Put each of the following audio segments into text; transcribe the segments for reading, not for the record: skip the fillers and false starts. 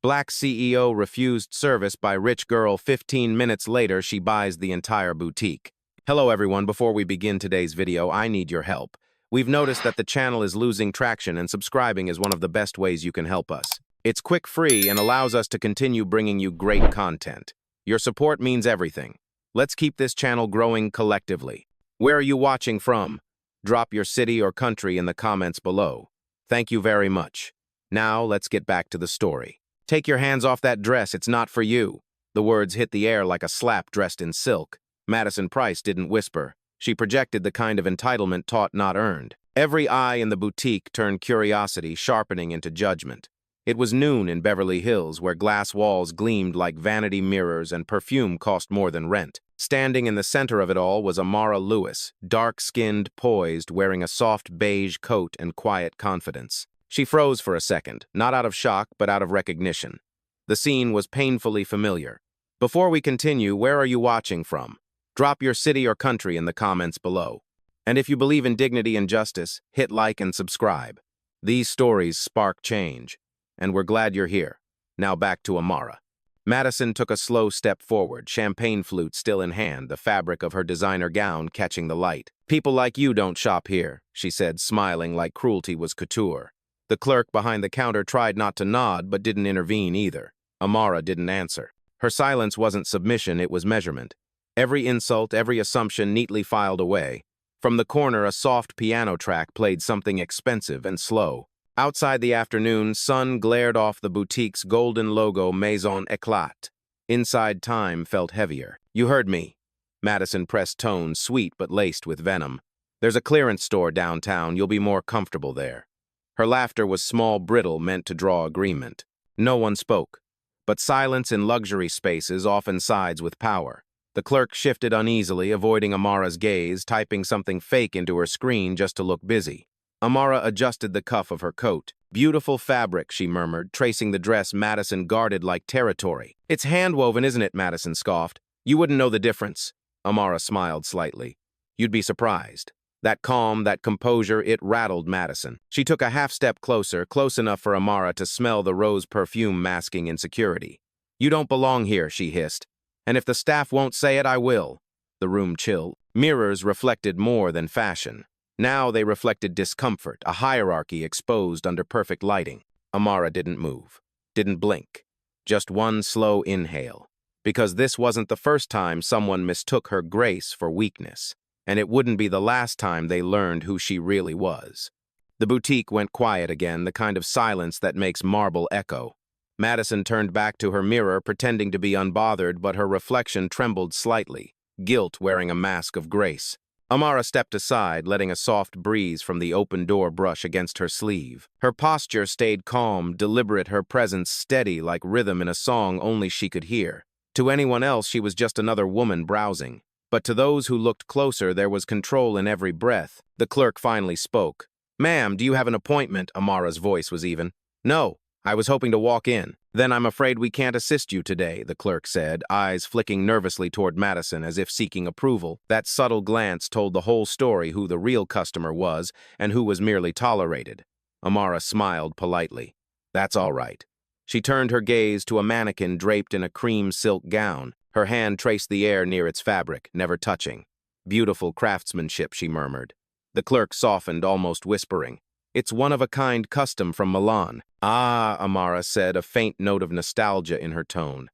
Black CEO refused service by rich girl. 15 minutes later, she buys the entire boutique. Hello everyone, before we begin today's video, I need your help. We've noticed that the channel is losing traction and subscribing is one of the best ways you can help us. It's quick, free, and allows us to continue bringing you great content. Your support means everything. Let's keep this channel growing collectively. Where are you watching from? Drop your city or country in the comments below. Thank you very much. Now, let's get back to the story. Take your hands off that dress, it's not for you. The words hit the air like a slap dressed in silk. Madison Price didn't whisper. She projected the kind of entitlement taught, not earned. Every eye in the boutique turned curiosity, sharpening into judgment. It was noon in Beverly Hills, where glass walls gleamed like vanity mirrors and perfume cost more than rent. Standing in the center of it all was Amara Lewis, dark-skinned, poised, wearing a soft beige coat and quiet confidence. She froze for a second, not out of shock, but out of recognition. The scene was painfully familiar. Before we continue, where are you watching from? Drop your city or country in the comments below. And if you believe in dignity and justice, hit like and subscribe. These stories spark change, and we're glad you're here. Now back to Amara. Madison took a slow step forward, champagne flute still in hand, the fabric of her designer gown catching the light. "People like you don't shop here," she said, smiling like cruelty was couture. The clerk behind the counter tried not to nod, but didn't intervene either. Amara didn't answer. Her silence wasn't submission, it was measurement. Every insult, every assumption neatly filed away. From the corner, a soft piano track played something expensive and slow. Outside, the afternoon sun glared off the boutique's golden logo, Maison Éclat. Inside, time felt heavier. "You heard me." Madison pressed tones, sweet but laced with venom. "There's a clearance store downtown. You'll be more comfortable there." Her laughter was small, brittle, meant to draw agreement. No one spoke. But silence in luxury spaces often sides with power. The clerk shifted uneasily, avoiding Amara's gaze, typing something fake into her screen just to look busy. Amara adjusted the cuff of her coat. "Beautiful fabric," she murmured, tracing the dress Madison guarded like territory. "It's hand-woven, isn't it?" Madison scoffed. "You wouldn't know the difference." Amara smiled slightly. "You'd be surprised." That calm, that composure, it rattled Madison. She took a half-step closer, close enough for Amara to smell the rose perfume masking insecurity. "You don't belong here," she hissed. "And if the staff won't say it, I will." The room chilled. Mirrors reflected more than fashion. Now they reflected discomfort, a hierarchy exposed under perfect lighting. Amara didn't move, didn't blink. Just one slow inhale. Because this wasn't the first time someone mistook her grace for weakness. And it wouldn't be the last time they learned who she really was. The boutique went quiet again, the kind of silence that makes marble echo. Madison turned back to her mirror, pretending to be unbothered, but her reflection trembled slightly, guilt wearing a mask of grace. Amara stepped aside, letting a soft breeze from the open door brush against her sleeve. Her posture stayed calm, deliberate, her presence steady like rhythm in a song only she could hear. To anyone else, she was just another woman browsing. But to those who looked closer, there was control in every breath. The clerk finally spoke. "Ma'am, do you have an appointment?" Amara's voice was even. "No, I was hoping to walk in." "Then I'm afraid we can't assist you today," the clerk said, eyes flicking nervously toward Madison as if seeking approval. That subtle glance told the whole story, who the real customer was and who was merely tolerated. Amara smiled politely. "That's all right." She turned her gaze to a mannequin draped in a cream silk gown. Her hand traced the air near its fabric, never touching. "Beautiful craftsmanship," she murmured. The clerk softened, almost whispering. "It's one-of-a-kind custom from Milan." "Ah," Amara said, a faint note of nostalgia in her tone.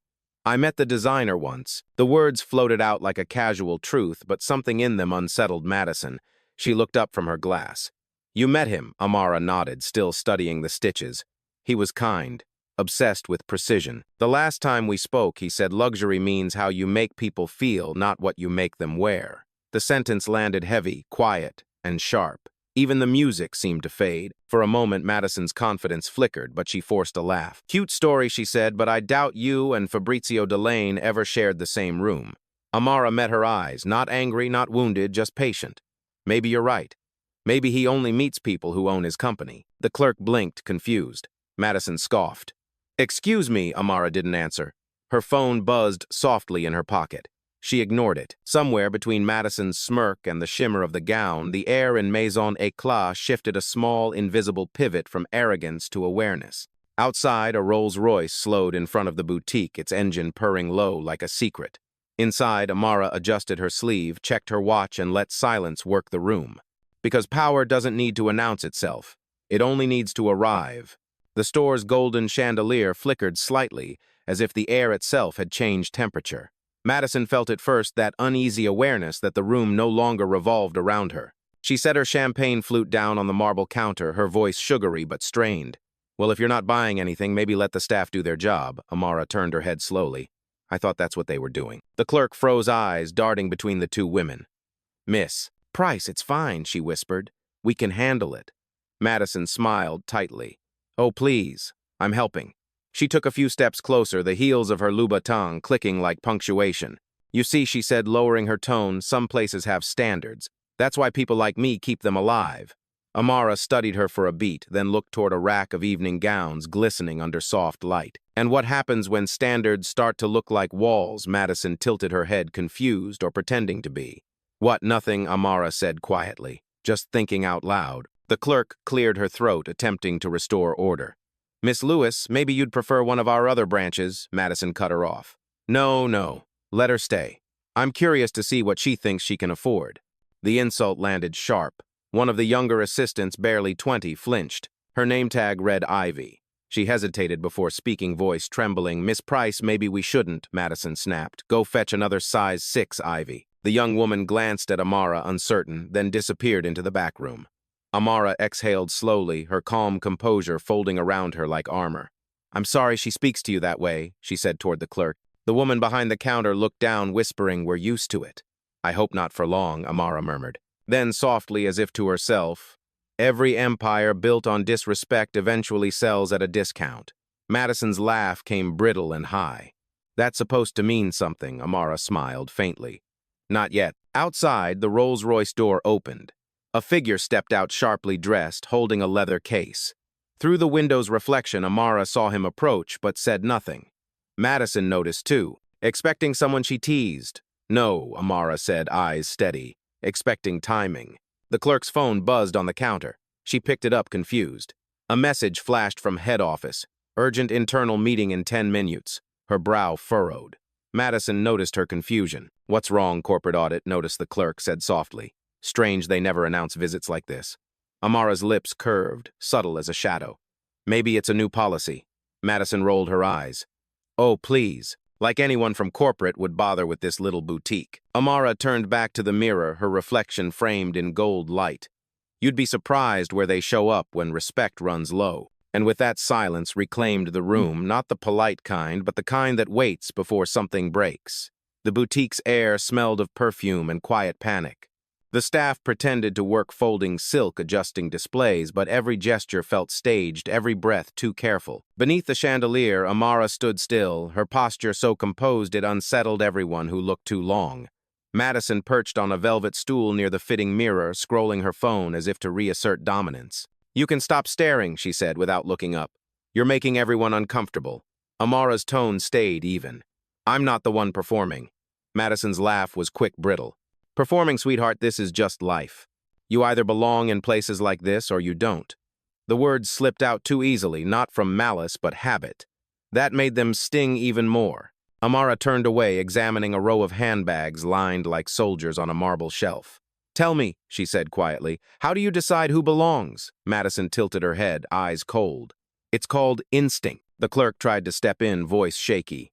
"I met the designer once." The words floated out like a casual truth, but something in them unsettled Madison. She looked up from her glass. "You met him," Amara nodded, still studying the stitches. "He was kind. Obsessed with precision. The last time we spoke, he said, luxury means how you make people feel, not what you make them wear." The sentence landed heavy, quiet, and sharp. Even the music seemed to fade. For a moment, Madison's confidence flickered, but she forced a laugh. "Cute story," she said, "but I doubt you and Fabrizio Delane ever shared the same room." Amara met her eyes, not angry, not wounded, just patient. "Maybe you're right. Maybe he only meets people who own his company." The clerk blinked, confused. Madison scoffed. "Excuse me," Amara didn't answer. Her phone buzzed softly in her pocket. She ignored it. Somewhere between Madison's smirk and the shimmer of the gown, the air in Maison Éclat shifted a small, invisible pivot from arrogance to awareness. Outside, a Rolls-Royce slowed in front of the boutique, its engine purring low like a secret. Inside, Amara adjusted her sleeve, checked her watch, and let silence work the room. Because power doesn't need to announce itself. It only needs to arrive. The store's golden chandelier flickered slightly, as if the air itself had changed temperature. Madison felt at first that uneasy awareness that the room no longer revolved around her. She set her champagne flute down on the marble counter, her voice sugary but strained. "Well, if you're not buying anything, maybe let the staff do their job." Amara turned her head slowly. "I thought that's what they were doing." The clerk froze eyes, darting between the two women. "Miss Price, it's fine," she whispered. "We can handle it." Madison smiled tightly. "Oh, please. I'm helping." She took a few steps closer, the heels of her Louboutin clicking like punctuation. "You see," she said, lowering her tone, "some places have standards. That's why people like me keep them alive." Amara studied her for a beat, then looked toward a rack of evening gowns glistening under soft light. "And what happens when standards start to look like walls?" Madison tilted her head, confused or pretending to be. "What, nothing," Amara said quietly. "Just thinking out loud." The clerk cleared her throat, attempting to restore order. "Miss Lewis, maybe you'd prefer one of our other branches," Madison cut her off. "No, no. Let her stay. I'm curious to see what she thinks she can afford." The insult landed sharp. One of the younger assistants, barely 20, flinched. Her name tag read Ivy. She hesitated before speaking, voice trembling. "Miss Price, maybe we shouldn't," Madison snapped. "Go fetch another size 6, Ivy." The young woman glanced at Amara, uncertain, then disappeared into the back room. Amara exhaled slowly, her calm composure folding around her like armor. "I'm sorry she speaks to you that way," she said toward the clerk. The woman behind the counter looked down, whispering, "We're used to it." "I hope not for long," Amara murmured. Then softly, as if to herself, "Every empire built on disrespect eventually sells at a discount." Madison's laugh came brittle and high. "That's supposed to mean something," Amara smiled faintly. "Not yet." Outside, the Rolls-Royce door opened. A figure stepped out, sharply dressed, holding a leather case. Through the window's reflection, Amara saw him approach, but said nothing. Madison noticed too. "Expecting someone?" she teased. "No," Amara said, eyes steady. "Expecting timing." The clerk's phone buzzed on the counter. She picked it up, confused. A message flashed from head office. "Urgent internal meeting in 10 minutes. Her brow furrowed. Madison noticed her confusion. "What's wrong, corporate audit?" noticed the clerk, said softly. "Strange they never announce visits like this." Amara's lips curved, subtle as a shadow. "Maybe it's a new policy." Madison rolled her eyes. "Oh, please. Like anyone from corporate would bother with this little boutique." Amara turned back to the mirror, her reflection framed in gold light. "You'd be surprised where they show up when respect runs low." And with that, silence reclaimed the room, not the polite kind, but the kind that waits before something breaks. The boutique's air smelled of perfume and quiet panic. The staff pretended to work folding silk, adjusting displays, but every gesture felt staged, every breath too careful. Beneath the chandelier, Amara stood still, her posture so composed it unsettled everyone who looked too long. Madison perched on a velvet stool near the fitting mirror, scrolling her phone as if to reassert dominance. "You can stop staring," she said without looking up. "You're making everyone uncomfortable." Amara's tone stayed even. "I'm not the one performing." Madison's laugh was quick, brittle. "Performing, sweetheart, this is just life. You either belong in places like this or you don't." The words slipped out too easily, not from malice but habit. That made them sting even more. Amara turned away, examining a row of handbags lined like soldiers on a marble shelf. "Tell me," she said quietly, "how do you decide who belongs?" Madison tilted her head, eyes cold. "It's called instinct." The clerk tried to step in, voice shaky.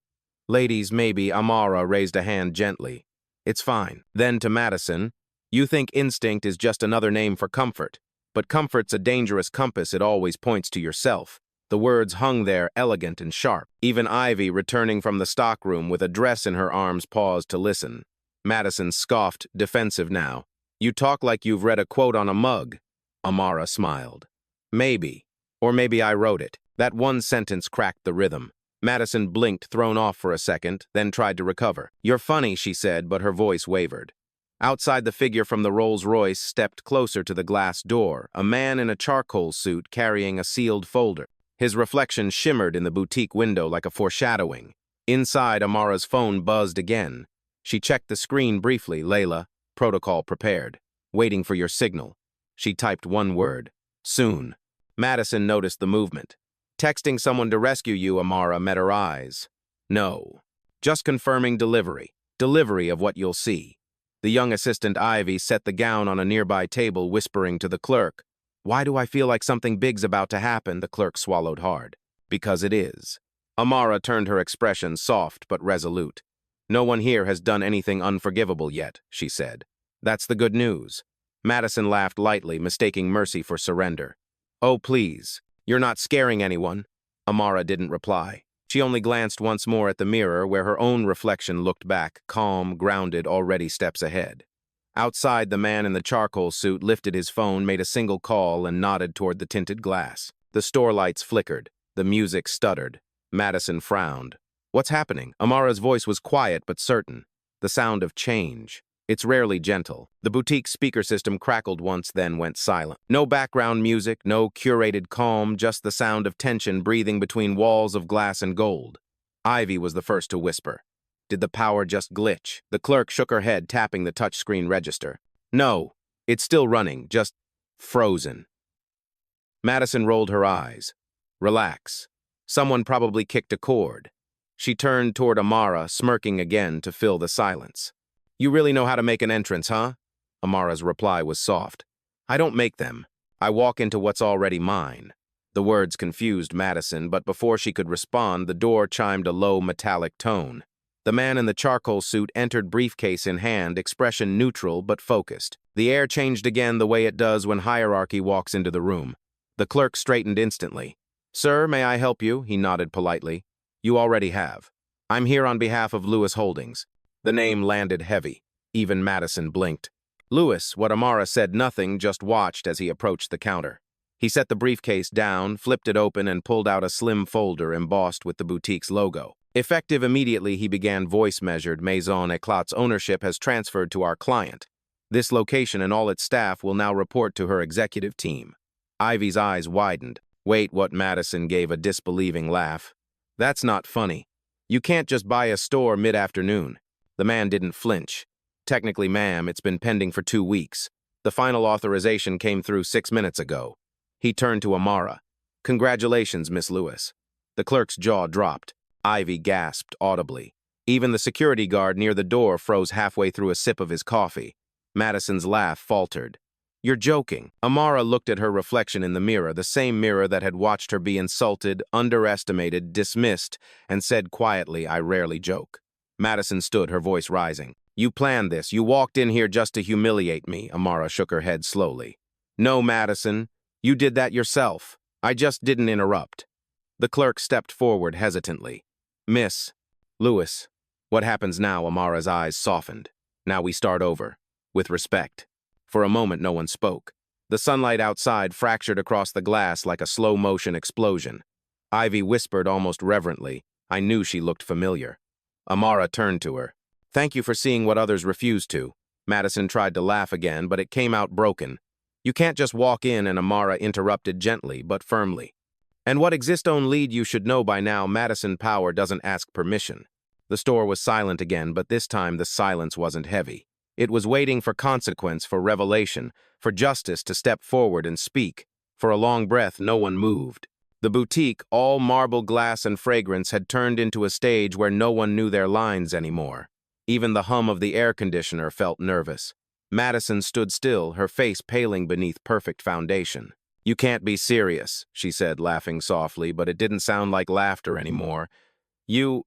"Ladies, maybe." Amara raised a hand gently. "It's fine." Then to Madison, "You think instinct is just another name for comfort. But comfort's a dangerous compass, it always points to yourself." The words hung there, elegant and sharp. Even Ivy, returning from the stockroom with a dress in her arms, paused to listen. Madison scoffed, defensive now. "You talk like you've read a quote on a mug." Amara smiled. "Maybe. Or maybe I wrote it." That one sentence cracked the rhythm. Madison blinked, thrown off for a second, then tried to recover. "You're funny," she said, but her voice wavered. Outside, the figure from the Rolls-Royce stepped closer to the glass door, a man in a charcoal suit carrying a sealed folder. His reflection shimmered in the boutique window like a foreshadowing. Inside, Amara's phone buzzed again. She checked the screen briefly. "Layla, protocol prepared. Waiting for your signal." She typed one word. "Soon." Madison noticed the movement. Texting someone to rescue you, Amara met her eyes. No. Just confirming delivery. Delivery of what you'll see. The young assistant Ivy set the gown on a nearby table, whispering to the clerk. Why do I feel like something big's about to happen? The clerk swallowed hard. Because it is. Amara turned her expression soft but resolute. No one here has done anything unforgivable yet, she said. That's the good news. Madison laughed lightly, mistaking mercy for surrender. Oh, please. You're not scaring anyone. Amara didn't reply. She only glanced once more at the mirror where her own reflection looked back, calm, grounded, already steps ahead. Outside, the man in the charcoal suit lifted his phone, made a single call, and nodded toward the tinted glass. The store lights flickered. The music stuttered. Madison frowned. What's happening? Amara's voice was quiet but certain. The sound of change. It's rarely gentle. The boutique speaker system crackled once, then went silent. No background music, no curated calm, just the sound of tension breathing between walls of glass and gold. Ivy was the first to whisper. Did the power just glitch? The clerk shook her head, tapping the touchscreen register. No, it's still running, just frozen. Madison rolled her eyes. Relax. Someone probably kicked a cord. She turned toward Amara, smirking again to fill the silence. You really know how to make an entrance, huh? Amara's reply was soft. I don't make them. I walk into what's already mine. The words confused Madison, but before she could respond, the door chimed a low, metallic tone. The man in the charcoal suit entered, briefcase in hand, expression neutral but focused. The air changed again, the way it does when hierarchy walks into the room. The clerk straightened instantly. Sir, may I help you? He nodded politely. You already have. I'm here on behalf of Lewis Holdings. The name landed heavy. Even Madison blinked. Lewis, what Amara said nothing, just watched as he approached the counter. He set the briefcase down, flipped it open, and pulled out a slim folder embossed with the boutique's logo. Effective immediately, he began voice-measured. Maison Eclat's ownership has transferred to our client. This location and all its staff will now report to her executive team. Ivy's eyes widened. Wait, what? Madison gave a disbelieving laugh. That's not funny. You can't just buy a store mid-afternoon. The man didn't flinch. Technically, ma'am, it's been pending for 2 weeks. The final authorization came through 6 minutes ago. He turned to Amara. Congratulations, Miss Lewis. The clerk's jaw dropped. Ivy gasped audibly. Even the security guard near the door froze halfway through a sip of his coffee. Madison's laugh faltered. You're joking. Amara looked at her reflection in the mirror, the same mirror that had watched her be insulted, underestimated, dismissed, and said quietly, I rarely joke. Madison stood, her voice rising. You planned this. You walked in here just to humiliate me. Amara shook her head slowly. No, Madison. You did that yourself. I just didn't interrupt. The clerk stepped forward hesitantly. Miss Lewis, what happens now? Amara's eyes softened. Now we start over. With respect. For a moment, no one spoke. The sunlight outside fractured across the glass like a slow-motion explosion. Ivy whispered almost reverently. I knew she looked familiar. Amara turned to her. Thank you for seeing what others refused to. Madison tried to laugh again, but it came out broken. You can't just walk in, and Amara interrupted gently but firmly. And what exist-own lead you should know by now, Madison Power doesn't ask permission. The store was silent again, but this time the silence wasn't heavy. It was waiting for consequence, for revelation, for justice to step forward and speak. For a long breath, no one moved. The boutique, all marble glass and fragrance, had turned into a stage where no one knew their lines anymore. Even the hum of the air conditioner felt nervous. Madison stood still, her face paling beneath perfect foundation. You can't be serious, she said, laughing softly, but it didn't sound like laughter anymore. You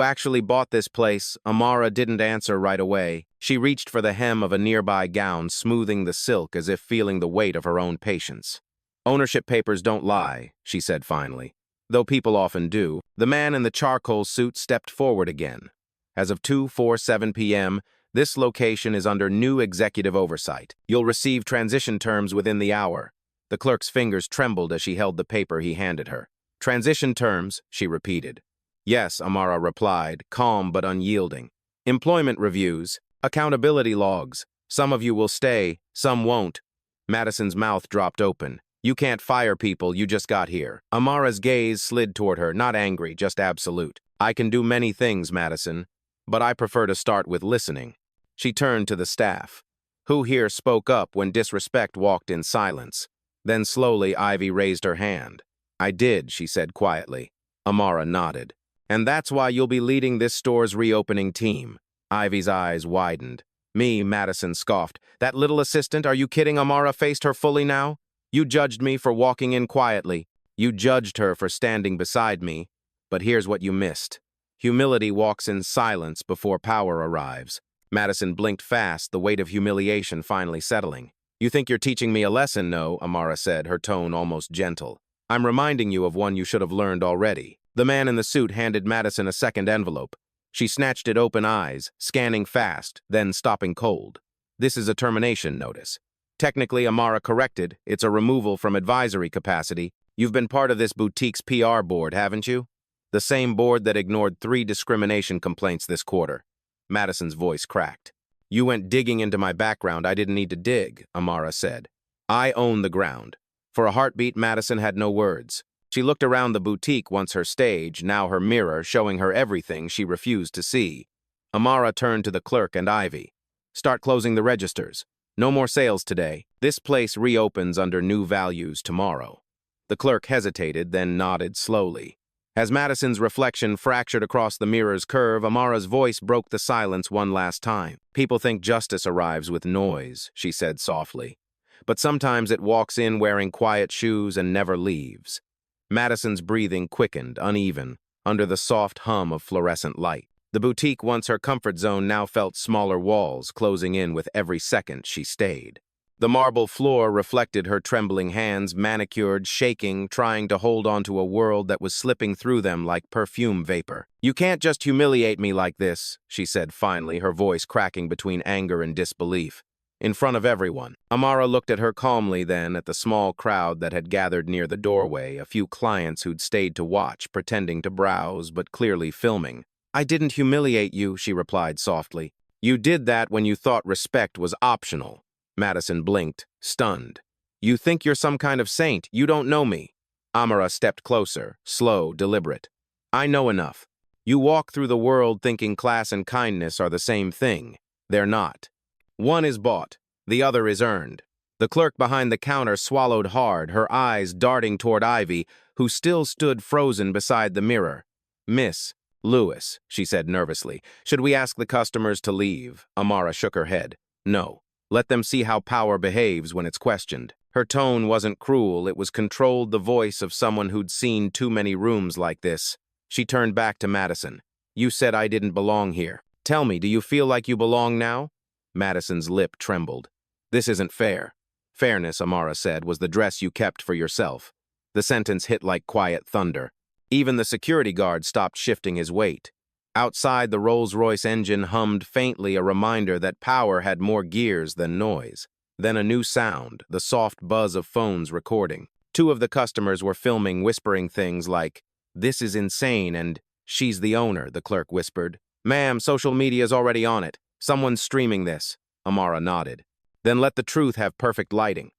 actually bought this place? Amara didn't answer right away. She reached for the hem of a nearby gown, smoothing the silk as if feeling the weight of her own patience. Ownership papers don't lie, she said finally. Though people often do. The man in the charcoal suit stepped forward again. As of 2:47 p.m., this location is under new executive oversight. You'll receive transition terms within the hour. The clerk's fingers trembled as she held the paper he handed her. Transition terms, she repeated. Yes, Amara replied, calm but unyielding. Employment reviews, accountability logs. Some of you will stay, some won't. Madison's mouth dropped open. You can't fire people, you just got here. Amara's gaze slid toward her, not angry, just absolute. I can do many things, Madison, but I prefer to start with listening. She turned to the staff. Who here spoke up when disrespect walked in silence? Then slowly Ivy raised her hand. I did, she said quietly. Amara nodded. And that's why you'll be leading this store's reopening team. Ivy's eyes widened. Me, Madison scoffed. That little assistant, are you kidding? Amara faced her fully now. You judged me for walking in quietly. You judged her for standing beside me. But here's what you missed. Humility walks in silence before power arrives. Madison blinked fast, the weight of humiliation finally settling. You think you're teaching me a lesson, no, Amara said, her tone almost gentle. I'm reminding you of one you should have learned already. The man in the suit handed Madison a second envelope. She snatched it open eyes, scanning fast, then stopping cold. This is a termination notice. Technically, Amara corrected, it's a removal from advisory capacity. You've been part of this boutique's PR board, haven't you? The same board that ignored 3 discrimination complaints this quarter. Madison's voice cracked. You went digging into my background. I didn't need to dig, Amara said. I own the ground. For a heartbeat, Madison had no words. She looked around the boutique, once her stage, now her mirror, showing her everything she refused to see. Amara turned to the clerk and Ivy. Start closing the registers. No more sales today. This place reopens under new values tomorrow. The clerk hesitated, then nodded slowly. As Madison's reflection fractured across the mirror's curve, Amara's voice broke the silence one last time. People think justice arrives with noise, she said softly. But sometimes it walks in wearing quiet shoes and never leaves. Madison's breathing quickened, uneven, under the soft hum of fluorescent light. The boutique, once her comfort zone, now felt smaller walls, closing in with every second she stayed. The marble floor reflected her trembling hands, manicured, shaking, trying to hold onto a world that was slipping through them like perfume vapor. You can't just humiliate me like this, she said finally, her voice cracking between anger and disbelief. In front of everyone. Amara looked at her calmly then, at the small crowd that had gathered near the doorway, a few clients who'd stayed to watch, pretending to browse, but clearly filming. I didn't humiliate you, she replied softly. You did that when you thought respect was optional. Madison blinked, stunned. You think you're some kind of saint. You don't know me. Amara stepped closer, slow, deliberate. I know enough. You walk through the world thinking class and kindness are the same thing. They're not. One is bought, the other is earned. The clerk behind the counter swallowed hard, her eyes darting toward Ivy, who still stood frozen beside the mirror. Miss Lewis, she said nervously, should we ask the customers to leave? Amara shook her head. No. Let them see how power behaves when it's questioned. Her tone wasn't cruel, it was controlled, the voice of someone who'd seen too many rooms like this. She turned back to Madison. You said I didn't belong here. Tell me, do you feel like you belong now? Madison's lip trembled. This isn't fair. Fairness, Amara said, was the dress you kept for yourself. The sentence hit like quiet thunder. Even the security guard stopped shifting his weight. Outside, the Rolls-Royce engine hummed faintly, a reminder that power had more gears than noise. Then a new sound, the soft buzz of phones recording. 2 of the customers were filming, whispering things like, "This is insane," and "She's the owner," the clerk whispered. "Ma'am, social media's already on it. Someone's streaming this." Amara nodded. Then let the truth have perfect lighting.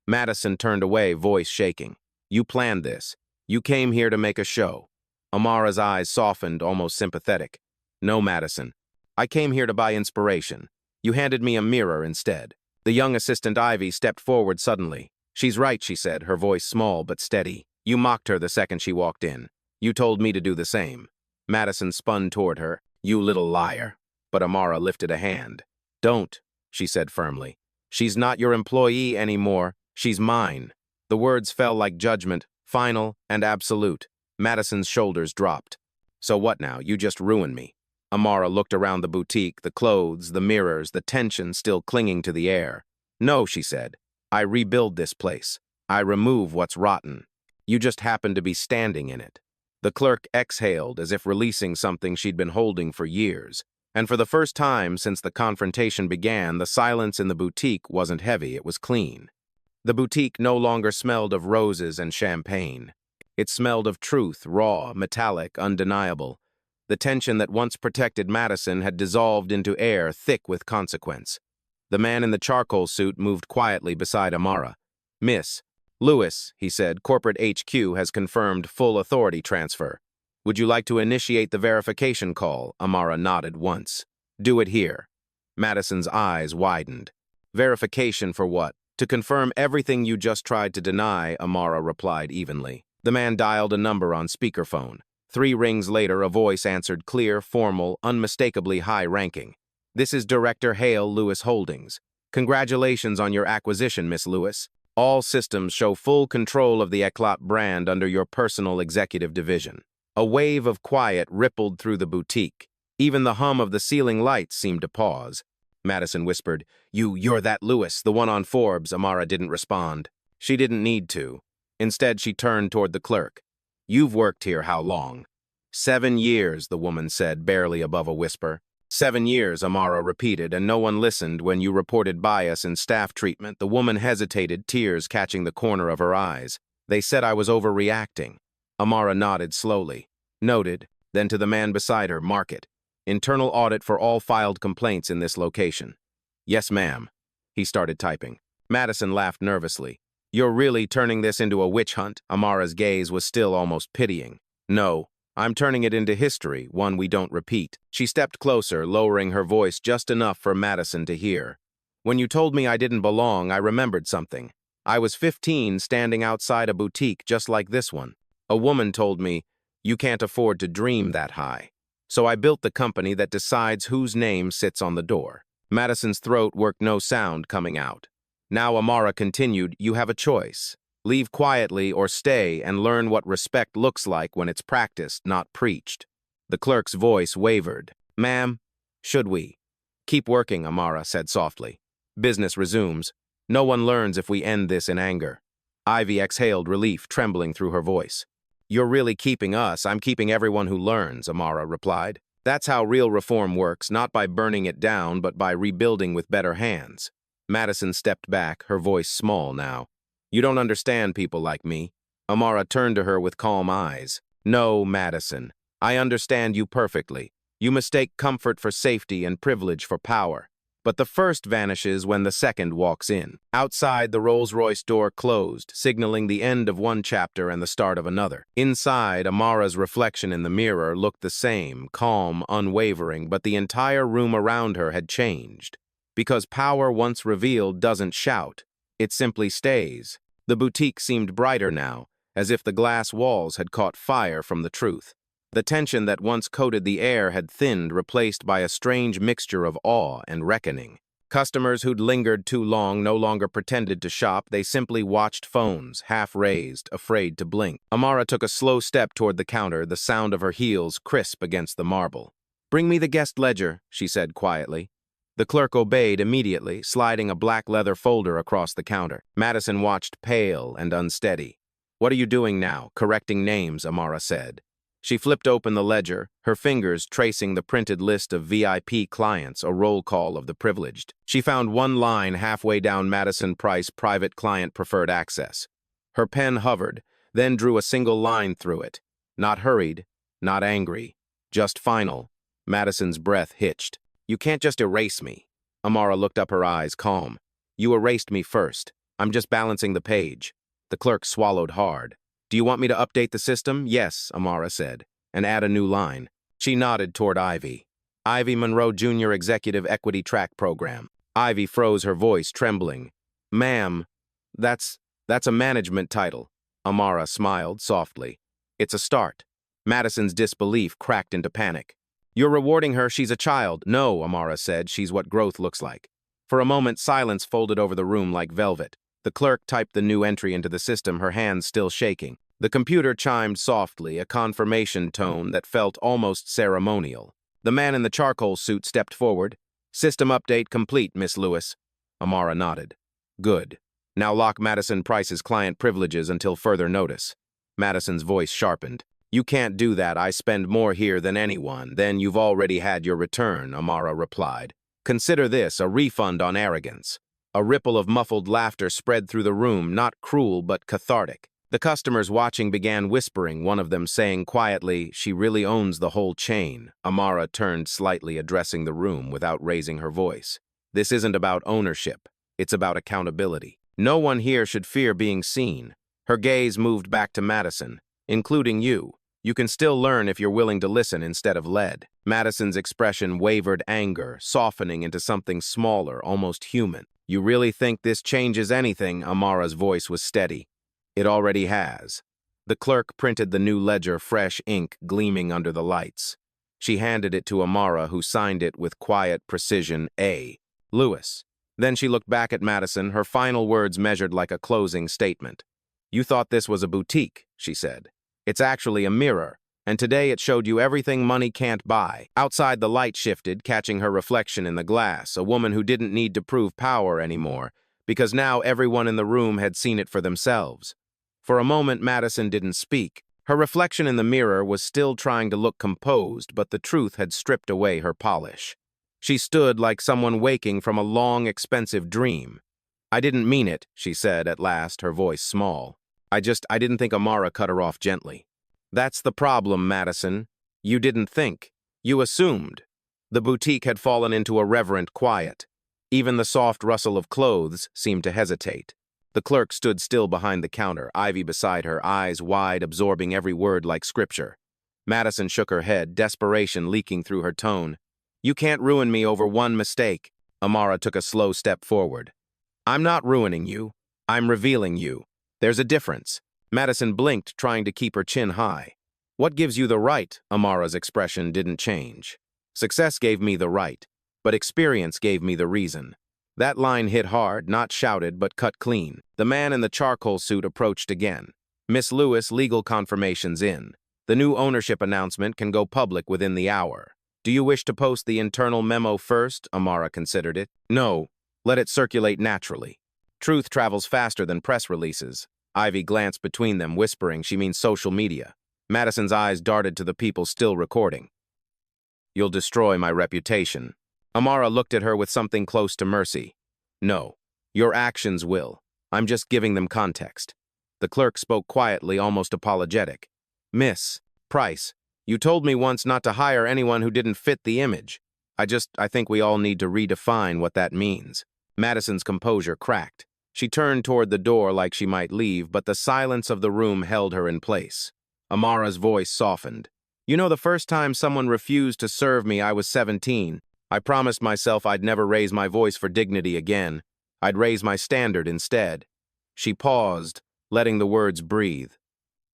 Madison turned away, voice shaking. You planned this. You came here to make a show. Amara's eyes softened, almost sympathetic. No, Madison. I came here to buy inspiration. You handed me a mirror instead. The young assistant Ivy stepped forward suddenly. She's right, she said, her voice small but steady. You mocked her the second she walked in. You told me to do the same. Madison spun toward her. You little liar. But Amara lifted a hand. Don't, she said firmly. She's not your employee anymore. She's mine. The words fell like judgment, final and absolute. Madison's shoulders dropped. So what now? You just ruined me. Amara looked around the boutique, the clothes, the mirrors, the tension still clinging to the air. No, she said. I rebuild this place. I remove what's rotten. You just happen to be standing in it. The clerk exhaled as if releasing something she'd been holding for years. And for the first time since the confrontation began, the silence in the boutique wasn't heavy, it was clean. The boutique no longer smelled of roses and champagne. It smelled of truth, raw, metallic, undeniable. The tension that once protected Madison had dissolved into air thick with consequence. The man in the charcoal suit moved quietly beside Amara. Miss Lewis, he said, corporate HQ has confirmed full authority transfer. Would you like to initiate the verification call? Amara nodded once. Do it here. Madison's eyes widened. Verification for what? To confirm everything you just tried to deny, Amara replied evenly. The man dialed a number on speakerphone. 3 rings later, a voice answered, clear, formal, unmistakably high-ranking. "This is Director Hale Lewis Holdings. Congratulations on your acquisition, Miss Lewis. All systems show full control of the Eclat brand under your personal executive division." A wave of quiet rippled through the boutique. Even the hum of the ceiling lights seemed to pause. Madison whispered, You're that Lewis, the one on Forbes." Amara didn't respond. She didn't need to. Instead, she turned toward the clerk. "You've worked here how long?" 7 years, the woman said, barely above a whisper. 7 years, Amara repeated, and no one listened when you reported bias in staff treatment. The woman hesitated, tears catching the corner of her eyes. "They said I was overreacting." Amara nodded slowly. Noted, then to the man beside her, "Mark it. Internal audit for all filed complaints in this location." "Yes, ma'am." He started typing. Madison laughed nervously. "You're really turning this into a witch hunt?" Amara's gaze was still almost pitying. "No, I'm turning it into history, one we don't repeat." She stepped closer, lowering her voice just enough for Madison to hear. "When you told me I didn't belong, I remembered something. I was 15, standing outside a boutique just like this one. A woman told me, you can't afford to dream that high. So I built the company that decides whose name sits on the door." Madison's throat worked no sound coming out. Now Amara continued, "You have a choice. Leave quietly or stay and learn what respect looks like when it's practiced, not preached." The clerk's voice wavered. "Ma'am, should we?" "Keep working," Amara said softly. "Business resumes. No one learns if we end this in anger." Ivy exhaled relief, trembling through her voice. "You're really keeping us. I'm keeping everyone who learns," Amara replied. "That's how real reform works, not by burning it down, but by rebuilding with better hands." Madison stepped back, her voice small now. "You don't understand people like me." Amara turned to her with calm eyes. "No, Madison. I understand you perfectly. You mistake comfort for safety and privilege for power. But the first vanishes when the second walks in." Outside, the Rolls-Royce door closed, signaling the end of one chapter and the start of another. Inside, Amara's reflection in the mirror looked the same, calm, unwavering, but the entire room around her had changed. Because power once revealed doesn't shout. It simply stays. The boutique seemed brighter now, as if the glass walls had caught fire from the truth. The tension that once coated the air had thinned, replaced by a strange mixture of awe and reckoning. Customers who'd lingered too long no longer pretended to shop, they simply watched phones, half-raised, afraid to blink. Amara took a slow step toward the counter, the sound of her heels crisp against the marble. "Bring me the guest ledger," she said quietly. The clerk obeyed immediately, sliding a black leather folder across the counter. Madison watched, pale and unsteady. "What are you doing now?" "Correcting names," Amara said. She flipped open the ledger, her fingers tracing the printed list of VIP clients, a roll call of the privileged. She found one line halfway down Madison Price Private Client Preferred Access. Her pen hovered, then drew a single line through it. Not hurried, not angry, just final. Madison's breath hitched. "You can't just erase me." Amara looked up, her eyes calm. "You erased me first. I'm just balancing the page." The clerk swallowed hard. "Do you want me to update the system?" "Yes," Amara said, "and add a new line." She nodded toward Ivy. "Ivy Monroe Jr. Executive Equity Track Program." Ivy froze, her voice trembling. "Ma'am, that's a management title." Amara smiled softly. "It's a start." Madison's disbelief cracked into panic. "You're rewarding her, she's a child." "No," Amara said, "she's what growth looks like." For a moment, silence folded over the room like velvet. The clerk typed the new entry into the system, her hands still shaking. The computer chimed softly, a confirmation tone that felt almost ceremonial. The man in the charcoal suit stepped forward. "System update complete, Miss Lewis." Amara nodded. "Good. Now lock Madison Price's client privileges until further notice." Madison's voice sharpened. "You can't do that. I spend more here than anyone. Then you've already had your return," Amara replied. "Consider this a refund on arrogance." A ripple of muffled laughter spread through the room, not cruel but cathartic. The customers watching began whispering, one of them saying quietly, "She really owns the whole chain." Amara turned slightly, addressing the room without raising her voice. "This isn't about ownership. It's about accountability. No one here should fear being seen." Her gaze moved back to Madison, "Including you. You can still learn if you're willing to listen instead of led." Madison's expression wavered anger, softening into something smaller, almost human. "You really think this changes anything?" Amara's voice was steady. "It already has." The clerk printed the new ledger, fresh ink gleaming under the lights. She handed it to Amara, who signed it with quiet precision, A. Lewis. Then she looked back at Madison, her final words measured like a closing statement. "You thought this was a boutique," she said. "It's actually a mirror, and today it showed you everything money can't buy." Outside, the light shifted, catching her reflection in the glass, a woman who didn't need to prove power anymore, because now everyone in the room had seen it for themselves. For a moment, Madison didn't speak. Her reflection in the mirror was still trying to look composed, but the truth had stripped away her polish. She stood like someone waking from a long, expensive dream. "I didn't mean it," she said at last, her voice small. I didn't think." Amara cut her off gently. "That's the problem, Madison. You didn't think. You assumed." The boutique had fallen into a reverent quiet. Even the soft rustle of clothes seemed to hesitate. The clerk stood still behind the counter, Ivy beside her, eyes wide, absorbing every word like scripture. Madison shook her head, desperation leaking through her tone. "You can't ruin me over one mistake." Amara took a slow step forward. "I'm not ruining you. I'm revealing you. There's a difference." Madison blinked, trying to keep her chin high. "What gives you the right?" Amara's expression didn't change. "Success gave me the right, but experience gave me the reason." That line hit hard, not shouted, but cut clean. The man in the charcoal suit approached again. "Miss Lewis, legal confirmation's in. The new ownership announcement can go public within the hour. Do you wish to post the internal memo first?" Amara considered it. "No. Let it circulate naturally. Truth travels faster than press releases." Ivy glanced between them, whispering she means social media. Madison's eyes darted to the people still recording. "You'll destroy my reputation." Amara looked at her with something close to mercy. "No. Your actions will. I'm just giving them context." The clerk spoke quietly, almost apologetic. "Miss Price, you told me once not to hire anyone who didn't fit the image. I think we all need to redefine what that means." Madison's composure cracked. She turned toward the door like she might leave, but the silence of the room held her in place. Amara's voice softened. "You know, the first time someone refused to serve me, I was 17. I promised myself I'd never raise my voice for dignity again. I'd raise my standard instead." She paused, letting the words breathe.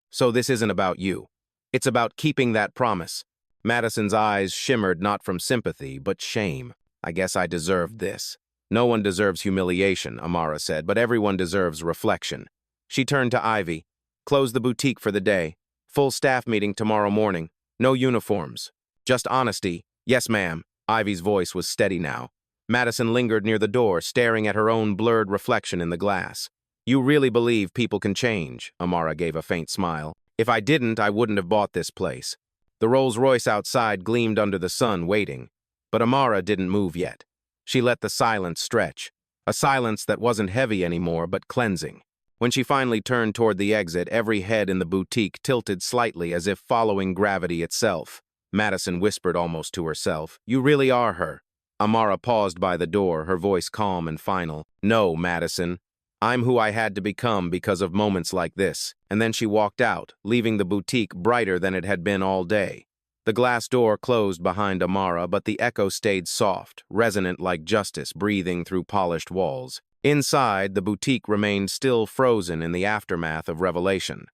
"So this isn't about you. It's about keeping that promise." Madison's eyes shimmered not from sympathy, but shame. "I guess I deserved this." "No one deserves humiliation," Amara said, "but everyone deserves reflection." She turned to Ivy. "Close the boutique for the day. Full staff meeting tomorrow morning. No uniforms. Just honesty." "Yes, ma'am." Ivy's voice was steady now. Madison lingered near the door, staring at her own blurred reflection in the glass. "You really believe people can change?" Amara gave a faint smile. "If I didn't, I wouldn't have bought this place." The Rolls-Royce outside gleamed under the sun, waiting. But Amara didn't move yet. She let the silence stretch. A silence that wasn't heavy anymore, but cleansing. When she finally turned toward the exit, every head in the boutique tilted slightly as if following gravity itself. Madison whispered almost to herself, "You really are her." Amara paused by the door, her voice calm and final. "No, Madison. I'm who I had to become because of moments like this." And then she walked out, leaving the boutique brighter than it had been all day. The glass door closed behind Amara, but the echo stayed soft, resonant like justice breathing through polished walls. Inside, the boutique remained still frozen in the aftermath of revelation.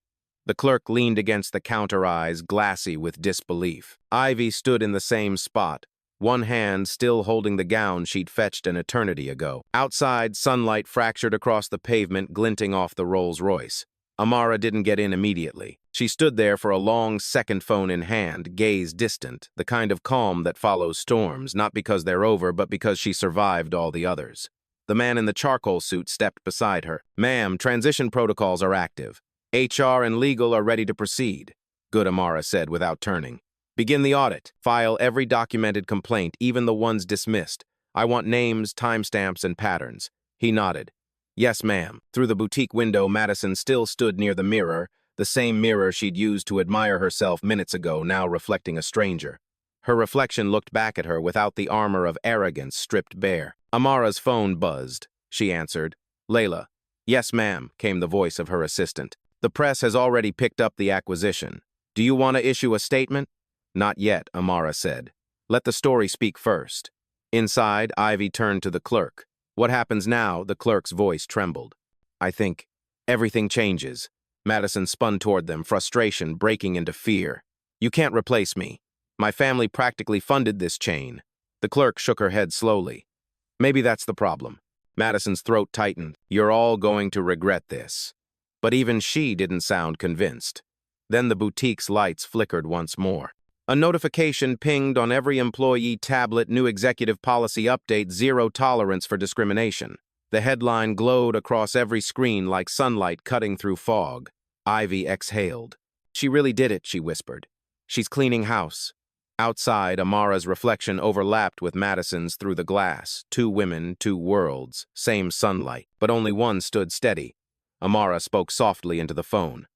The clerk leaned against the counter, eyes glassy with disbelief. Ivy stood in the same spot, one hand still holding the gown she'd fetched an eternity ago. Outside, sunlight fractured across the pavement, glinting off the Rolls-Royce. Amara didn't get in immediately. She stood there for a long second, phone in hand, gaze distant, the kind of calm that follows storms, not because they're over, but because she survived all the others. The man in the charcoal suit stepped beside her. "Ma'am, transition protocols are active. HR and legal are ready to proceed." "Good," Amara said without turning. "Begin the audit. File every documented complaint, even the ones dismissed. I want names, timestamps, and patterns." He nodded. "Yes, ma'am." Through the boutique window, Madison still stood near the mirror, the same mirror she'd used to admire herself minutes ago, now reflecting a stranger. Her reflection looked back at her without the armor of arrogance stripped bare. Amara's phone buzzed. She answered. "Layla." "Yes, ma'am," came the voice of her assistant. "The press has already picked up the acquisition. Do you want to issue a statement?" "Not yet," Amara said. "Let the story speak first." Inside, Ivy turned to the clerk. "What happens now?" The clerk's voice trembled. "I think everything changes." Madison spun toward them, frustration breaking into fear. You can't replace me. My family practically funded this chain. The clerk shook her head slowly. Maybe that's the problem. Madison's throat tightened. You're all going to regret this. But even she didn't sound convinced. Then the boutique's lights flickered once more. A notification pinged on every employee tablet, new executive policy update, zero tolerance for discrimination. The headline glowed across every screen like sunlight cutting through fog. Ivy exhaled. She really did it, she whispered. She's cleaning house. Outside, Amara's reflection overlapped with Madison's through the glass. Two women, two worlds, same sunlight, but only one stood steady. Amara spoke softly into the phone.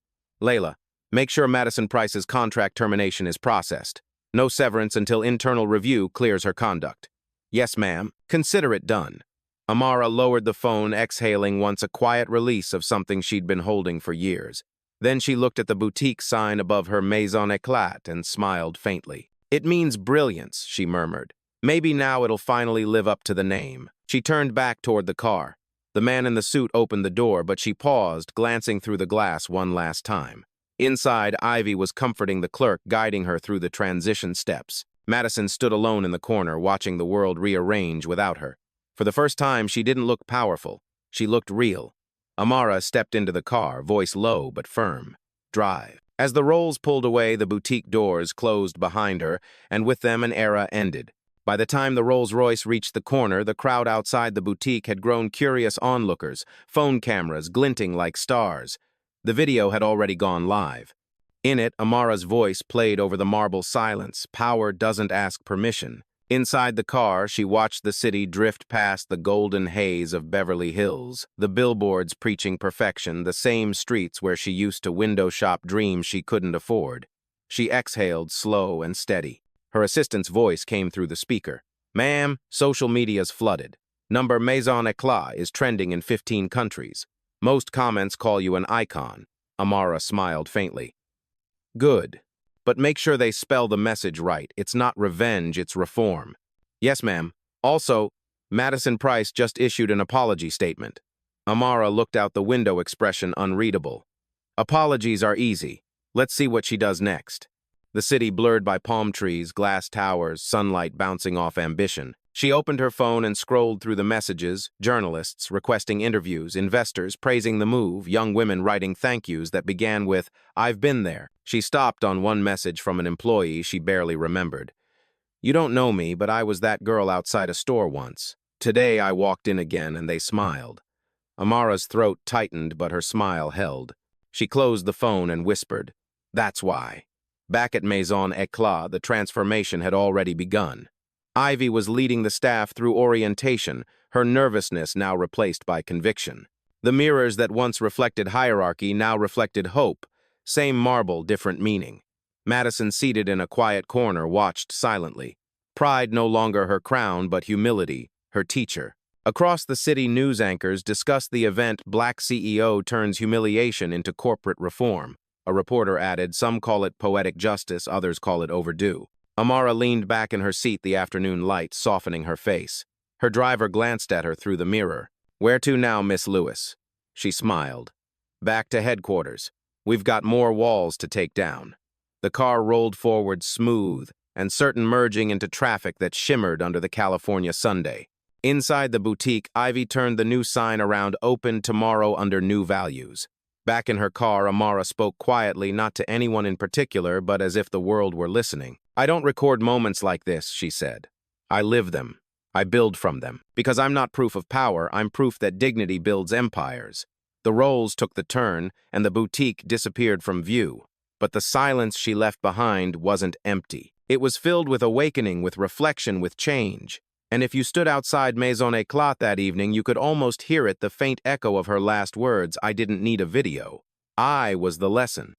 Layla, make sure Madison Price's contract termination is processed. No severance until internal review clears her conduct. Yes, ma'am. Consider it done. Amara lowered the phone, exhaling once a quiet release of something she'd been holding for years. Then she looked at the boutique sign above her maison éclat and smiled faintly. It means brilliance, she murmured. Maybe now it'll finally live up to the name. She turned back toward the car. The man in the suit opened the door, but she paused, glancing through the glass one last time. Inside, Ivy was comforting the clerk, guiding her through the transition steps. Madison stood alone in the corner, watching the world rearrange without her. For the first time, she didn't look powerful. She looked real. Amara stepped into the car, voice low but firm. Drive. As the rolls pulled away, the boutique doors closed behind her, and with them an era ended. By the time the Rolls-Royce reached the corner, the crowd outside the boutique had grown curious onlookers, phone cameras glinting like stars. The video had already gone live. In it, Amara's voice played over the marble silence. Power doesn't ask permission. Inside the car, she watched the city drift past the golden haze of Beverly Hills, the billboards preaching perfection, the same streets where she used to window shop dreams she couldn't afford. She exhaled, slow and steady. Her assistant's voice came through the speaker. Ma'am, social media's flooded. Number Maison Éclat is trending in 15 countries. Most comments call you an icon. Amara smiled faintly. Good. But make sure they spell the message right. It's not revenge, it's reform. Yes, ma'am. Also, Madison Price just issued an apology statement. Amara looked out the window, expression unreadable. Apologies are easy. Let's see what she does next. The city blurred by palm trees, glass towers, sunlight bouncing off ambition. She opened her phone and scrolled through the messages, journalists requesting interviews, investors praising the move, young women writing thank yous that began with, I've been there. She stopped on one message from an employee she barely remembered. You don't know me, but I was that girl outside a store once. Today I walked in again and they smiled. Amara's throat tightened, but her smile held. She closed the phone and whispered, That's why. Back at Maison Éclat, the transformation had already begun. Ivy was leading the staff through orientation, her nervousness now replaced by conviction. The mirrors that once reflected hierarchy now reflected hope. Same marble, different meaning. Madison, seated in a quiet corner, watched silently. Pride no longer her crown, but humility, her teacher. Across the city, news anchors discussed the event Black CEO turns humiliation into corporate reform. A reporter added, some call it poetic justice, others call it overdue. Amara leaned back in her seat, the afternoon light softening her face. Her driver glanced at her through the mirror. Where to now, Miss Lewis? She smiled. Back to headquarters. We've got more walls to take down. The car rolled forward smooth and certain, merging into traffic that shimmered under the California Sunday. Inside the boutique, Ivy turned the new sign around, open tomorrow under new values. Back in her car, Amara spoke quietly, not to anyone in particular, but as if the world were listening. I don't record moments like this, she said. I live them. I build from them. Because I'm not proof of power, I'm proof that dignity builds empires. The roles took the turn, and the boutique disappeared from view. But the silence she left behind wasn't empty. It was filled with awakening, with reflection, with change. And if you stood outside Maison Éclat that evening, you could almost hear it, the faint echo of her last words, I didn't need a video. I was the lesson.